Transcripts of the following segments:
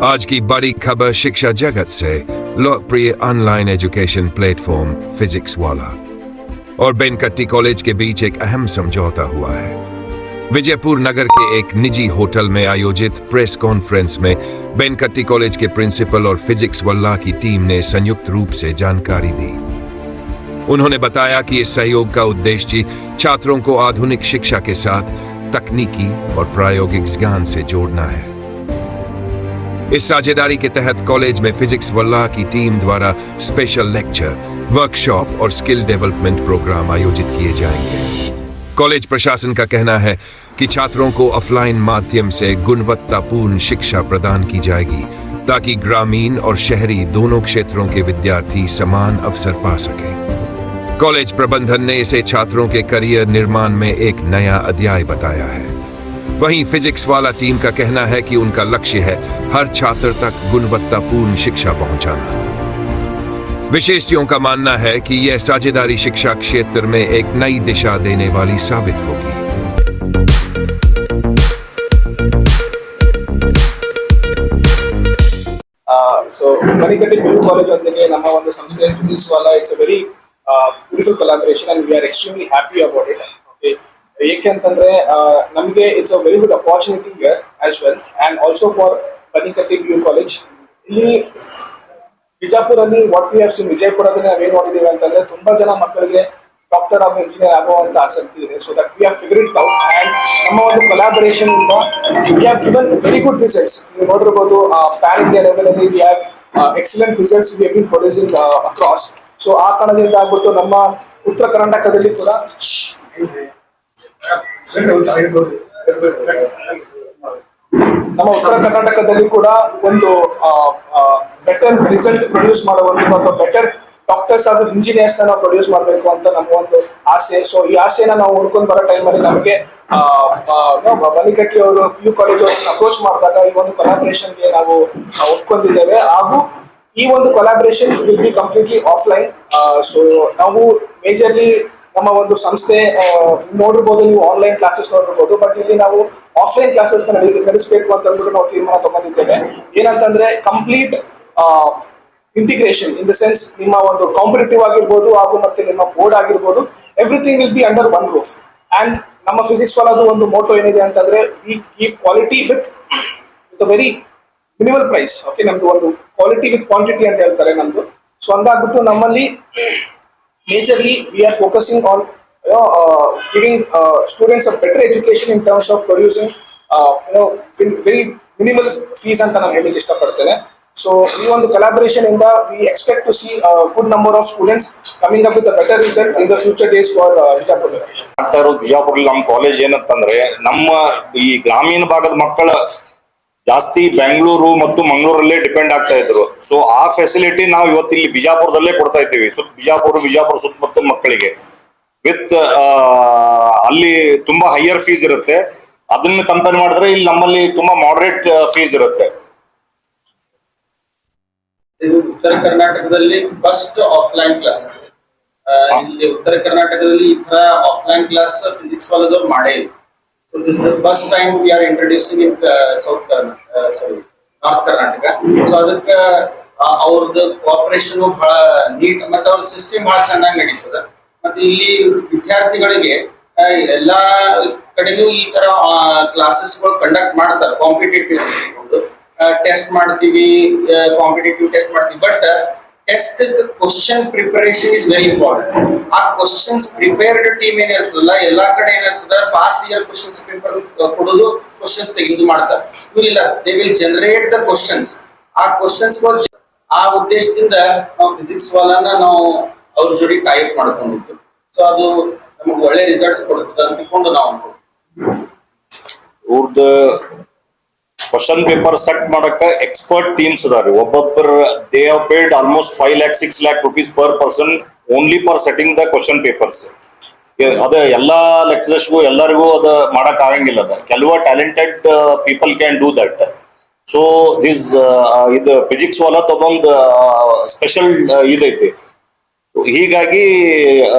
आज की बड़ी खबर शिक्षा जगत से लोकप्रिय ऑनलाइन एजुकेशन प्लेटफॉर्म फिजिक्स वाला और बेनकट्टी कॉलेज के बीच एक अहम समझौता हुआ है। विजयपुर नगर के एक निजी होटल में आयोजित प्रेस कॉन्फ्रेंस में बेनकट्टी कॉलेज के प्रिंसिपल और फिजिक्स वाला की टीम ने संयुक्त रूप से जानकारी दी। उन्होंने बताया कि इस सहयोग का उद्देश्य छात्रों को आधुनिक शिक्षा के साथ तकनीकी और प्रायोगिक ज्ञान से जोड़ना है। इस साझेदारी के तहत कॉलेज में फिजिक्स वल्लाह की टीम द्वारा स्पेशल लेक्चर, वर्कशॉप और स्किल डेवलपमेंट प्रोग्राम आयोजित किए जाएंगे। कॉलेज प्रशासन का कहना है कि छात्रों को ऑफलाइन माध्यम से गुणवत्तापूर्ण शिक्षा प्रदान की जाएगी ताकि ग्रामीण और शहरी दोनों क्षेत्रों के विद्यार्थी समान अवसर पा सकें। कॉलेज प्रबंधन ने इसे छात्रों के करियर निर्माण में एक नया अध्याय बताया है। वहीं फिजिक्स वाला टीम का कहना है कि उनका लक्ष्य है हर छात्र तक गुणवत्तापूर्ण शिक्षा पहुंचाना। विशेषज्ञों का मानना है कि यह साझेदारी शिक्षा क्षेत्र में एक नई दिशा देने वाली साबित होगी। So Manikatti PU College ondike namma ondu samsthe physics wala, it's a very beautiful collaboration and we are extremely happy about it. Okay, ಏಕೆಂತಂದ್ರೆ ನಮಗೆ it's a very good opportunity here as well and also for Manikatti PU college. ಇಲ್ಲಿ ಬಿಜಾಪುರಲ್ಲಿ what we have seen, ವಿಜಯಪುರದಲ್ಲಿ ನಾವೇನು ನೋಡಿದ್ದೀವಿ ಅಂತಂದ್ರೆ ತುಂಬಾ ಜನ ಮಕ್ಕಳಿಗೆ ಡಾಕ್ಟರ್ ಹಾಗೂ ಇಂಜಿನಿಯರ್ ಆಗುವಂತ ಆಸಕ್ತಿ ಇದೆ. So that we have figured it out and ನಮ್ಮ ಒಂದು ಕೊಲಾಬರೇಷನ್ ಇಂದ we have given very good results. ನೀವು ನೋಡಿರ್ಬೋದು ಪ್ಯಾನ್ ಇಂಡಿಯಾ ಲೆವೆಲ್ ಅಲ್ಲಿ we have excellent results we have been producing across. So ಆ ಕಾರಣದಿಂದ ಆಗ್ಬಿಟ್ಟು ನಮ್ಮ ಉತ್ತರ ಕರ್ನಾಟಕದಲ್ಲಿ ಕೂಡ ಒಂದು ಬೆಟರ್ ರಿಸಲ್ಟ್ ಪ್ರೊಡ್ಯೂಸ್ ಮಾಡುವಂತ ಅಥವಾ ಬೆಟರ್ ಡಾಕ್ಟರ್ಸ್ ಹಾಗೂ ಇಂಜಿನಿಯರ್ಸ್ ನಾವು ಪ್ರೊಡ್ಯೂಸ್ ಮಾಡಬೇಕು ಅಂತ ನಮ್ಮ ಒಂದು ಆಸೆ. ಸೊ ಈ ಆಸೆನ ನಾವು ಹುಡ್ಕೊಂಡು ಬರೋ ಟೈಮಲ್ಲಿ ನಮಗೆ ಮನಿಕಟ್ಟಿ ಅವರು PU ಕಾಲೇಜ್ ಅವರನ್ನು ಅಪ್ರೋಚ್ ಮಾಡಿದಾಗ ಈ ಒಂದು ಕೊಲಾಬರೇಷನ್ಗೆ ನಾವು ಒಪ್ಕೊಂಡಿದ್ದೇವೆ ಹಾಗೂ ಈ ಒಂದು collaboration will be completely offline. So ನಾವು ಮೇಜರ್ಲಿ ನಮ್ಮ ಒಂದು ಸಂಸ್ಥೆ ನೋಡಿರ್ಬೋದು, ನೀವು ಆನ್ಲೈನ್ ಕ್ಲಾಸಸ್ ನೋಡಿರ್ಬೋದು, ಬಟ್ ಇಲ್ಲಿ ನಾವು ಆಫ್ಲೈನ್ ಕ್ಲಾಸಸ್ ನಡೆಸಬೇಕು ಅಂತ ಅಂದ್ಬಿಟ್ಟು ನಾವು ತೀರ್ಮಾನ ತಗೊಂಡಿದ್ದೇವೆ. ಏನಂತಂದ್ರೆ complete integration in the sense ನಿಮ್ಮ ಒಂದು ಕಾಂಪಿಟೇಟಿವ್ ಆಗಿರ್ಬೋದು ಹಾಗೂ ಮತ್ತೆ ನಿಮ್ಮ ಬೋರ್ಡ್ ಆಗಿರ್ಬೋದು, everything will be under one roof. And ನಮ್ಮ ಫಿಸಿಕ್ಸ್ ವಾಲದು ಒಂದು ಮೋಟೋ ಏನಿದೆ ಅಂತಂದ್ರೆ we give quality with very minimal price. Okay, ನಮ್ದು ಒಂದು ಕ್ವಾಲಿಟಿ ವಿತ್ ಕ್ವಾಂಟಿಟಿ ಅಂತ ಹೇಳ್ತಾರೆ ನಮ್ದು. ಸೊ ಹಂಗಾಗ್ಬಿಟ್ಟು ನಮ್ಮಲ್ಲಿ majorly we are focusing on giving students a better education in terms of producing very minimal fees anta ನಾನು ಹೇಳಲಿಕ್ಕೆ ಇಷ್ಟಪಡ್ತೇನೆ. ಸೊ ಈ ಒಂದು collaboration ಇಂದ we expect to see a good number of students coming up with a better result in the future days for Bijapur location. ಆಗ್ತಾ ಇರೋದು ಬಿಜಾಪುರಲ್ಲಿ ನಮ್ಮ college ಏನಂತಂದ್ರೆ ನಮ್ಮ ಈ ಗ್ರಾಮೀಣ ಭಾಗದ ಮಕ್ಕಳ ಜಾಸ್ತಿ ಬೆಂಗಳೂರು ಮತ್ತು ಮಂಗಳೂರಲ್ಲೇ ಡಿಪೆಂಡ್ ಆಗ್ತಾ ಇದ್ರು. ಸೊ ಆ ಫೆಸಿಲಿಟಿ ನಾವು ಇವತ್ತು ಇಲ್ಲಿ ಬಿಜಾಪುರದಲ್ಲೇ ಕೊಡ್ತಾ ಇದ್ದೀವಿ. ಬಿಜಾಪುರ ಸುತ್ತಮುತ್ತ ಮಕ್ಕಳಿಗೆ ವಿತ್ ಅಲ್ಲಿ ತುಂಬಾ ಹೈಯರ್ ಫೀಸ್ ಇರುತ್ತೆ. ಅದನ್ನ ಕಂಪೇರ್ ಮಾಡಿದ್ರೆ ಇಲ್ಲಿ ನಮ್ಮಲ್ಲಿ ತುಂಬಾ ಮಾಡರೇಟ್ ಫೀಸ್ ಇರುತ್ತೆ. ಇದು ಉತ್ತರ ಕರ್ನಾಟಕದಲ್ಲಿ ಫಸ್ಟ್ ಆಫ್ಲೈನ್ ಕ್ಲಾಸ್. ಇಲ್ಲಿ ಉತ್ತರ ಕರ್ನಾಟಕದಲ್ಲಿ ಈ ತರ ಆಫ್ಲೈನ್ ಕ್ಲಾಸ್ ಫಿಸಿಕ್ಸ್ ವಾಲದವ್ರು ಮಾಡೇ ಇಲ್ಲ. So this is the first time we are introducing in North Karnataka. So ಅದಕ್ಕೆ ಅವ್ರದ್ದು ಕೋಆಪರೇಷನ್ ಬಹಳ ನೀಟ್ ಮತ್ತೆ ಅವ್ರ ಸಿಸ್ಟಮ್ ಬಹಳ ಚೆನ್ನಾಗಿ ನಡೀತದೆ. ಮತ್ತೆ ಇಲ್ಲಿ ವಿದ್ಯಾರ್ಥಿಗಳಿಗೆ ಎಲ್ಲಾ ಕಡೆನೂ ಈ ತರ ಕ್ಲಾಸಸ್ಗಳು ಕಂಡಕ್ಟ್ ಮಾಡ್ತಾರೆ. ಕಾಂಪಿಟೇಟಿವ್ ಟೆಸ್ಟ್ ಮಾಡ್ತೀವಿ, ಕಾಂಪಿಟೇಟಿವ್ ಟೆಸ್ಟ್ ಮಾಡ್ತೀವಿ. But test question preparation is very important. ಆ ಕ್ವಶನ್ಸ್ ಪ್ರಿಪೇರ್ಡ್ ಟೀಮ್ ಏನಿರ್ತದಲ್ಲ, ಎಲ್ಲಾ ಕಡೆ ಏನಿರ್ತದ ಪಾಸ್ಟ್ ಇಯರ್ ಕ್ವಶನ್ಸ್ ಪೇಪರ್ ಕೊಡೋದು, ಕ್ವಶನ್ಸ್ ತೆಗೆದು ಮಾಡ್ತಾರೆ. ಇವರಿಲ್ಲ, they will generate the questions. ಆ ಕ್ವಶನ್ಸ್ ಆ ಉದ್ದೇಶದಿಂದ ನಾವು ಫಿಸಿಕ್ಸ್ ವಾಲನ ನಾವು ಅವ್ರ ಜೊತೆ ಟೈಪ್ ಮಾಡ್ಕೊಂಡಿದ್ದು. ಸೊ ಅದು ನಮಗೆ ಒಳ್ಳೆ ರಿಸಲ್ಟ್ಸ್ ಕೊಡ್ತದೆ ಅಂತ ತಿಳ್ಕೊಂಡು ನಾವು ಇವ್ರದ್ದು ಕ್ವಶನ್ ಪೇಪರ್ ಸೆಟ್ ಮಾಡಕ್ಕೆ ಎಕ್ಸ್ಪರ್ಟ್ ಟೀಮ್ಸ್ ಅದಾರೆ. ಒಬ್ಬೊಬ್ಬರು they have paid almost 5 lakh 6 lakh rupees per person only for setting the question papers. ಅದ ಎಲ್ಲಾ ಲೆಕ್ಚರರ್ಸ್ಗೂ ಎಲ್ಲರಿಗೂ ಅದ ಮಾಡಕ್ ಆಗಂಗಿಲ್ಲ. ಅದ ಕೆಲವು talented people can do that. So this ಇದು ಫಿಸಿಕ್ಸ್ ವಾಲ ತಗೊಂಡ್ ಸ್ಪೆಷಲ್ ಇದೈತಿ. ಹೀಗಾಗಿ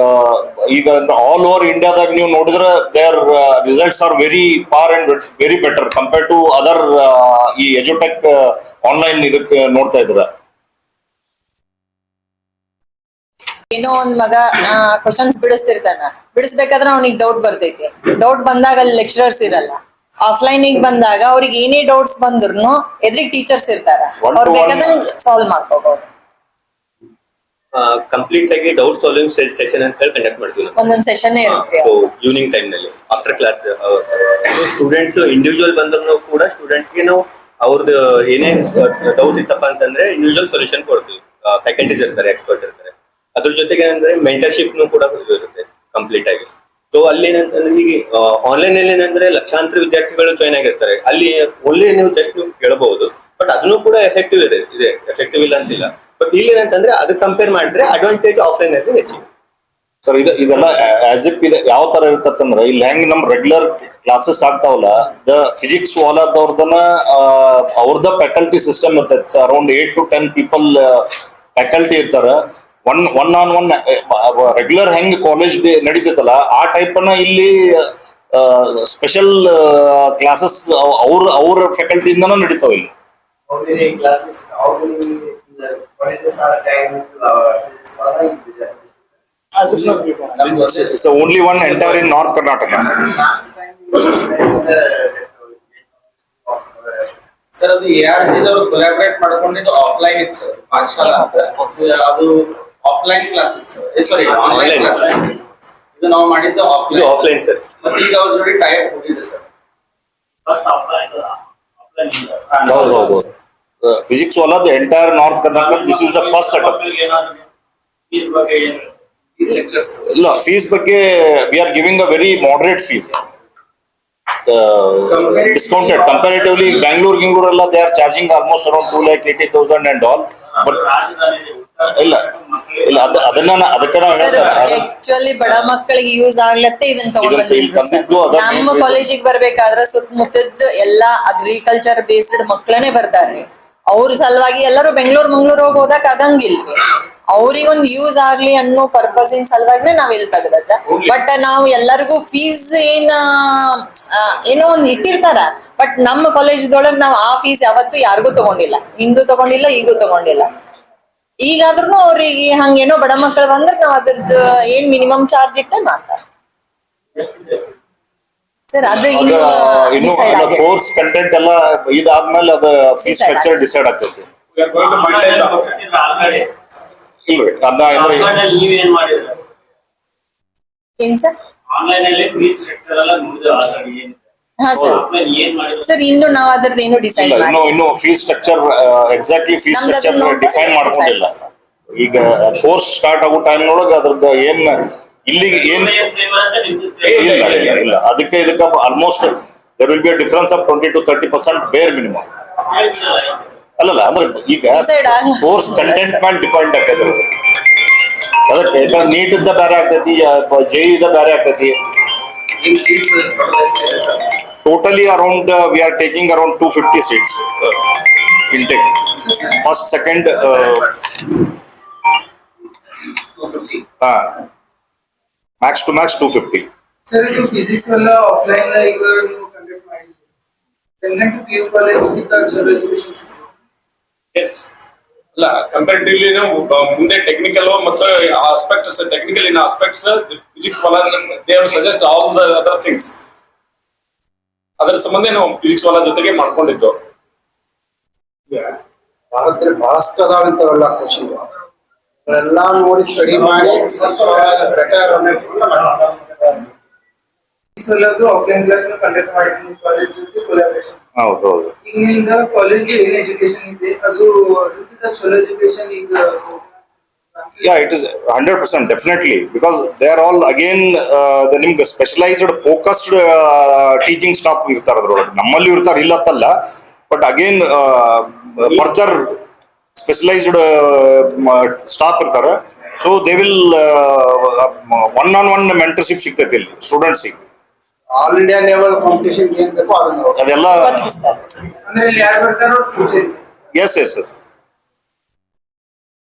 ಈಗ ಆಲ್ ಓವರ್ ಇಂಡಿಯಾದಾಗ ನೀವು ನೋಡಿದ್ರೆ their results are very far and very better compared to other ಈ ಎಜುಟೆಕ್ ಆನ್ಲೈನ್ ಇದಕ್ಕೆ ನೋಡ್ತಾ ಇದ್ರ? ಏನೋ ಒಂದ್ ಮಗ ಕ್ವಶನ್ಸ್ ಬಿಡಿಸ್ಬೇಕಾದ್ರೆ ಅವ್ನಿಗೆ ಡೌಟ್ ಬರ್ತೈತಿ. ಡೌಟ್ ಬಂದಾಗ ಅಲ್ಲಿ ಲೆಕ್ಚರರ್ಸ್ ಇರಲ್ಲ. ಆಫ್ಲೈನ್ ಬಂದಾಗ ಅವ್ರಿಗೆ ಏನೇ ಡೌಟ್ಸ್ ಬಂದ್ರು ಎದ್ರಿಗೆ ಟೀಚರ್ಸ್ ಇರ್ತಾರ, ಅವ್ರು ಬೇಕಾದಂಗ್ ಸಾಲ್ವ್ ಮಾಡ್ಕೋಬಹುದು. ಕಂಪ್ಲೀಟ್ ಆಗಿ ಡೌಟ್ ಸಾಲ್ವಿಂಗ್ ಸೆಷನ್ ಅಂತ ಹೇಳಿ ಕಂಡಕ್ಟ್ ಮಾಡ್ತೀವಿ. ಒಂದೊಂದ್ ಸೆಷನ್ ಇರುತ್ತೆ. ಈವ್ನಿಂಗ್ ಟೈಮ್ ನಲ್ಲಿ ಆಫ್ಟರ್ ಕ್ಲಾಸ್ ಸ್ಟೂಡೆಂಟ್ಸ್ ಇಂಡಿವಿಜುವಲ್ ಬಂದ್ರು ಕೂಡ ಸ್ಟೂಡೆಂಟ್ಸ್ಗೆ ನಾವು ಅವ್ರದ್ದು ಏನೇ ಡೌಟ್ ಇತ್ತಪ್ಪ ಅಂತಂದ್ರೆ ಇಂಡಿವಿಜುವಲ್ ಸೊಲ್ಯೂಷನ್ ಕೊಡ್ತೀವಿ. ಫ್ಯಾಕಲ್ಟೀಸ್ ಇರ್ತಾರೆ, ಎಕ್ಸ್ಪರ್ಟ್ ಇರ್ತಾರೆ. ಅದ್ರ ಜೊತೆಗೆ ಏನಂದ್ರೆ ಮೆಂಟರ್ಶಿಪ್ ಕೂಡ ಇರುತ್ತೆ ಕಂಪ್ಲೀಟ್ ಆಗಿ. ಸೊ ಅಲ್ಲಿ ಏನಂತಂದ್ರೆ ಈಗ ಆನ್ಲೈನ್ ಅಲ್ಲಿ ಏನಂದ್ರೆ ಲಕ್ಷಾಂತರ ವಿದ್ಯಾರ್ಥಿಗಳು ಜಾಯ್ನ್ ಆಗಿರ್ತಾರೆ. ಅಲ್ಲಿ ಓನ್ಲಿ ನೀವು ಜಸ್ಟ್ ನೀವು ಕೇಳಬಹುದು, ಬಟ್ ಅದನ್ನು ಕೂಡ ಎಫೆಕ್ಟಿವ್ ಇದೆ ಎಫೆಕ್ಟಿವ್ ಇಲ್ಲ ಅಂತಿಲ್ಲ. ಬಟ್ ಇಲ್ಲಿ ಏನಂತಂದ್ರೆ ಅದಕ್ಕೆ ಕಂಪೇರ್ ಮಾಡಿದ್ರೆ ಅಡ್ವಾಂಟೇಜ್ ಆಫ್ಲೈನ್ ಅಲ್ಲಿ ಹೆಚ್ಚಿಗೆ. ಸರ್ ಇದೆಲ್ಲ ಆಸ್ ಇಫ್ ಇದೆ ಯಾವ ತರ ಇರ್ತಂದ್ರೆ ಇಲ್ಲಿ ಹೆಂಗ್ ನಮ್ ರೆಗ್ಯುಲರ್ ಕ್ಲಾಸಸ್ ಆಗ್ತಾವಲ್ಲ, ದ ಫಿಸಿಕ್ಸ್ ವಾಲಾದವ್ರದನ್ನ ಅವ್ರದ ಫ್ಯಾಕಲ್ಟಿ ಸಿಸ್ಟಮ್ ಇರ್ತೈತೆ. ಅರೌಂಡ್ 8 to 10 ಪೀಪಲ್ ಫ್ಯಾಕಲ್ಟಿ ಇರ್ತಾರ. ಒನ್ ಆನ್ ಒನ್ ರೆಗ್ಯುಲರ್ ಹೆಂಗ್ ಕಾಲೇಜ್ ನಡೀತೈತಲ್ಲ ಆ ಟೈಪ್ ಅನ್ನ ಇಲ್ಲಿ ಸ್ಪೆಷಲ್ ಕ್ಲಾಸಸ್ ಅವ್ರ ಫ್ಯಾಕಲ್ಟಿಯಿಂದನೂ ನಡೀತಾವ ಇಲ್ಲಿ. classes, how many colleges are attending to As of now, we can. It's only one entire in North Karnataka. last time we were sir ಅದು ARG ದವರು collaborate ಮಾಡ್ಕೊಂಡಿದ್ದು offline ಇತ್ತು sir, Pathshala ಅಂತ. ಅದು offline class ಇತ್ತು sir, ಸಾರಿ online class. ಇದು ನಾವು ಮಾಡಿದ್ದು ಇದು ಆಫ್ಲೈನ್ ಸರ್. ಮತ್ತೆ ಈಗ ಅವ್ರ ಜೊತೆ ಟೈಪ್ ಕೊಟ್ಟಿದೆ ಸರ್. first offline. ಹೌದು. Physics Vala the entire north Karnataka this is the first setup. ಇಲ್ಲ, ಫೀಸ್ ಬಗ್ಗೆ we are giving a very moderate fees. Discounted comparatively. Bangalore ಎಲ್ಲ they are charging almost around 2,80,000 and all. But ಇಲ್ಲ ಅದಕ್ಕೆ ನಾವು actually ಬಡ ಮಕ್ಕಳಿಗೆ use ಆಗ್ಲತ್ತೆ ಇದನ್ನ ತಗೊಂಡ್ ಬಂದಿದ್ದು. ನಮ್ಮ ಕಾಲೇಜಿಗೆ ಬರ್ಬೇಕಾದ್ರೆ ಸುತ್ತಮುತ್ತದ ಎಲ್ಲಾ ಅಗ್ರಿಕಲ್ಚರ್ ಬೇಸ್ಡ್ ಮಕ್ಕಳನ್ನೇ ಬರ್ತಾರ್ರಿ. ಅವ್ರ ಸಲುವಾಗಿ ಎಲ್ಲರೂ ಮಂಗ್ಳೂರ್ ಹೋಗಿ ಓದಕ್ ಆಗಂಗಿಲ್ರಿ. ಅವ್ರಿಗೊಂದು ಯೂಸ್ ಆಗ್ಲಿ ಅನ್ನೋ ಪರ್ಪಸ್ ಇನ್ ಸಲುವಾಗಿನೇ ನಾವ್ ಇಲ್ಲಿ ತೆಗ್ದದ್ದ. ಬಟ್ ನಾವು ಎಲ್ಲರಿಗೂ ಫೀಸ್ ಏನೋ ಒಂದ್ ಇಟ್ಟಿರ್ತಾರ. ಬಟ್ ನಮ್ಮ ಕಾಲೇಜದೊಳಗ್ ನಾವ್ ಆ ಫೀಸ್ ಯಾವತ್ತೂ ಯಾರಿಗೂ ತಗೊಂಡಿಲ್ಲ, ಹಿಂದೂ ತಗೊಂಡಿಲ್ಲ, ಈಗೂ ತಗೊಂಡಿಲ್ಲ. ಈಗಾದ್ರೂ ಅವ್ರಿಗೆ ಹಂಗೇನೋ ಬಡ ಮಕ್ಕಳು ಬಂದ್ರೆ ನಾವ್ ಅದ್ರದ್ದು ಏನ್ ಮಿನಿಮಮ್ ಚಾರ್ಜ್ ಇಟ್ಟೆ ಮಾಡ್ತಾರ ಸರ್. ಅದು ಇನ್ನು ಕೋರ್ಸ್ ಕಂಟೆಂಟ್ ಎಲ್ಲ ಇದಾದ್ಮೇಲೆ ಅದು ಫೀಸ್ ಸ್ಟ್ರಕ್ಚರ್ ಡಿಸೈಡ್ ಆಗ್ತೈತಿ. ಇಲ್ರಿ ನೀವೇನ್ ಮಾಡಿದ್ರೆ ಏನ್ ಸರ್ ಆನ್ಲೈನ್ ಅಲ್ಲಿ ಫೀಸ್ ಸ್ಟ್ರಕ್ಚರ್ ಎಲ್ಲ ಮುಗಿದು ಆಲ್ರೆಡಿ ಹಾ ಸರ್. ಏನ್ ಮಾಡಿದ್ರೆ ಸರ್ ಇನ್ನು ನಾವ್ ಅದ್ರದ್ದು ಏನು ಡಿಸೈಡ್ ಇಲ್ಲ, ಮಾಡಿ ಇನ್ನು ಫೀಸ್ ಸ್ಟ್ರಕ್ಚರ್ ಎಕ್ಸಾಕ್ಟ್ಲಿ ಫೀಸ್ ನಮ್ದು ಸ್ಟ್ರಕ್ಚರ್ ಅದನ್ನ ಡಿಫೈನ್ ನೋಡ್ಕೊಂಡು ಮಾಡ್ಕೊಂಡಿಲ್ಲ. ಈಗ ಕೋರ್ಸ್ ಸ್ಟಾರ್ಟ್ ಆಗೋ ಟೈಮ್ ಒಳಗೆ ಅದ್ರದ್ದು ಏನ್ ಇಲ್ಲಿಗೆ ಏನ್ ಇಲ್ಲ ಅದಕ್ಕೆ ಇದಕ್ಕೆ almost there will be a difference of 20 to 30% ಬೇರ್ ಮಿನಿಮಮ್. ಅಲ್ಲಲ್ಲ ಅಂದ್ರೆ ಈಗ Decide ಆಗಲ್ಲ. ಕೋರ್ಸ್ ಕಂಟೆಂಟ್ ಮೇಲೆ ಡಿಪೆಂಡ್ ಆಗ್ತದೆ. ಅದಕ್ಕೆ ನೀಟ್ ಇದ್ದ ಬೇರೆ ಆಗ್ತೈತಿ, JEE ಇದ್ದ ಬೇರೆ ಆಗ್ತೈತಿ. ಈಗ ಸೀಟ್ಸ್ ಎಷ್ಟಿದೆ sir? Totally around we are taking around 250 seats intake. First, second, 250. max to max 250. Sir ಇದು ಫಿಸಿಕ್ಸ್ ಎಲ್ಲ ಆಫ್ಲೈನ್ ಈಗ ನೀವು ಕಂಡಕ್ಟ್ ಮಾಡಿದ್ರಿ. ಟೆಂತ್ PU ಕಾಲೇಜ್ ಗಿಂತ ಚಲೋ ಎಜುಕೇಶನ್ ಸಿಗ್ತದೆ. ಎಸ್ ಅಲ್ಲ, ಕಂಪೇರಿಟಿವ್ಲಿ ನಾವು ಮುಂದೆ ಟೆಕ್ನಿಕಲ್ ಮತ್ತು aspects, technical in aspects physics Vala they have suggest all the other things. ಅದರ ಸಂಬಂಧ ನಾವು ಫಿಸಿಕ್ಸ್ ವಾಲ ಜೊತೆಗೆ ಮಾಡ್ಕೊಂಡಿದ್ದು. ಭಾರತದಲ್ಲಿ ಬಹಳಷ್ಟು ಅದಾವಂತವೆಲ್ಲ ಕ್ವಶನ್ ಎಲ್ಲ ನೋಡಿ ಸ್ಟಡಿ ಮಾಡಿ ಆಫ್ಲೈನ್ ಕ್ಲಾಸ್ ಕಂಡಕ್ಟ್ ಮಾಡಿದ್ರಿ ಕಾಲೇಜ್ ಜೊತೆ ಕೊಲಾಬರೇಷನ್. ಹೌದು. ಈಗಿನಿಂದ ಕಾಲೇಜ್ ಏನ್ ಎಜುಕೇಶನ್ ಇದೆ ಅದು ಅದ್ರದ್ದು ಚಲೋ ಎಜುಕೇಶನ್ ಈಗ Yeah, it is 100% definitely because they are all again the ನಿಮ್ಗೆ ಸ್ಪೆಷಲೈಸ್ಡ್ ಫೋಕಸ್ಡ್ ಟೀಚಿಂಗ್ ಸ್ಟಾಫ್ ಇರ್ತಾರೆ ಅದ್ರೊಳಗೆ. ನಮ್ಮಲ್ಲಿ ಇರ್ತಾರೆ ಇಲ್ಲ ಅಂತಲ್ಲ, but again further specialized staff ಇರ್ತಾರೆ. So they will one on one mentorship ಸಿಗ್ತೈತಿ ಇಲ್ಲಿ ಸ್ಟೂಡೆಂಟ್ಸಿಗೆ. ಆಲ್ ಇಂಡಿಯಾ ಲೆವೆಲ್ ಕಾಂಪಿಟೇಷನ್ ಏನ್ ಬೇಕೋ ಅದನ್ನ ಅದೆಲ್ಲ ಒದಗಿಸ್ತಾರೆ. ಅಂದ್ರೆ ಇಲ್ಲಿ ಯಾರು ಬರ್ತಾರೋ ಫ್ಯೂಚರ್ ಎಸ್